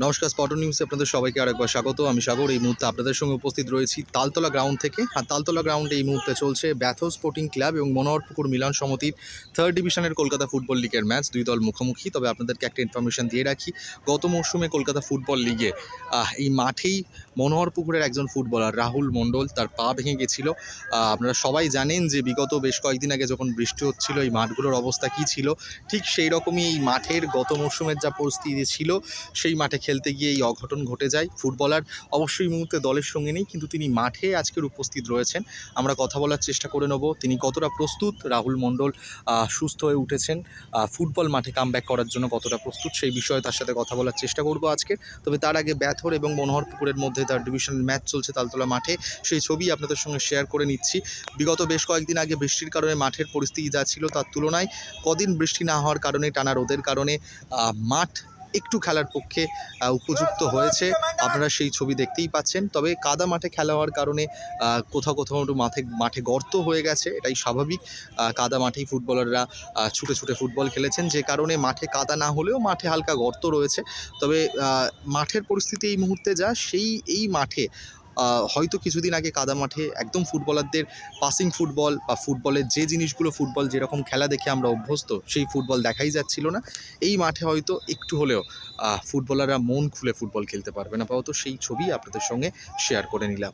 নমস্কার, স্পটন নিউজে আপনাদের সবাইকে আরেকবার স্বাগত। আমি সাগর। এই মুহূর্তে আপনাদের সঙ্গে উপস্থিত রয়েছি তালতলা গ্রাউন্ড থেকে। আর তালতলা গ্রাউন্ডে এই মুহূর্তে চলছে ব্যাথল স্পোর্টিং ক্লাব এবং মনোহরপুকুর মিলন সমিতির থার্ড ডিভিশনের কলকাতা ফুটবল লিগের ম্যাচ। দুই দল মুখোমুখি। তবে আপনাদেরকে একটা ইনফরমেশন দিয়ে রাখি, গত মৌসুমে কলকাতা ফুটবল লিগে এই মাঠেই মনোহরপুকুরের একজন ফুটবলার রাহুল মণ্ডল তার পা ভেঙে গেছিলো। আপনারা সবাই জানেন যে বিগত বেশ কয়েকদিন আগে যখন বৃষ্টি হচ্ছিল এই মাঠগুলোর অবস্থা কী ছিল, ঠিক সেই রকমই এই মাঠের গত মৌসুমের যা পরিস্থিতি ছিল সেই মাঠে খেলতে গিয়ে এই অঘটন ঘটে যায়। ফুটবলার অবশ্যই মুহূর্তে দলের সঙ্গে নেই, কিন্তু তিনি মাঠে আজকের উপস্থিত রয়েছেন। আমরা কথা বলার চেষ্টা করে নেব তিনি কতটা প্রস্তুত, রাহুল মণ্ডল সুস্থ হয়ে উঠেছেন, ফুটবল মাঠে কামব্যাক করার জন্য কতটা প্রস্তুত, সেই বিষয়ে তার সাথে কথা বলার চেষ্টা করব আজকে। তবে তার আগে ব্যাথর এবং মনোহরপুকুরের মধ্যে তার ডিভিশনাল ম্যাচ চলছে তালতলা মাঠে, সেই ছবি আপনাদের সঙ্গে শেয়ার করে নিচ্ছি। বিগত বেশ কয়েকদিন আগে বৃষ্টির কারণে মাঠের পরিস্থিতি যা ছিল তার তুলনায় কদিন বৃষ্টি না হওয়ার কারণে, টানা রোদের কারণে মাঠ একটু খেলার পক্ষে উপযুক্ত হয়েছে। আপনারা সেই ছবি দেখতেই পাচ্ছেন। তবে কাদা মাঠে খেলা হওয়ার কারণে কোথাও কোথাও একটু মাঠে গর্ত হয়ে গেছে, এটাই স্বাভাবিক। কাদা মাঠেই ফুটবলাররা ছুটে ছুটে ফুটবল খেলেছেন, যে কারণে মাঠে কাদা না হলেও মাঠে হালকা গর্ত রয়েছে। তবে মাঠের পরিস্থিতি এই মুহূর্তে যা, এই মাঠে হয়তো কিছুদিন আগে কাদা মাঠে একদম ফুটবলারদের পাসিং ফুটবল বা ফুটবলের যে জিনিসগুলো, ফুটবল যেরকম খেলা দেখে আমরা অভ্যস্ত, সেই ফুটবল দেখাই যাচ্ছিল না। এই মাঠে হয়তো একটু হলেও ফুটবলাররা মন খুলে ফুটবল খেলতে পারবেন। আপাতত সেই ছবি আপনাদের সঙ্গে শেয়ার করে নিলাম।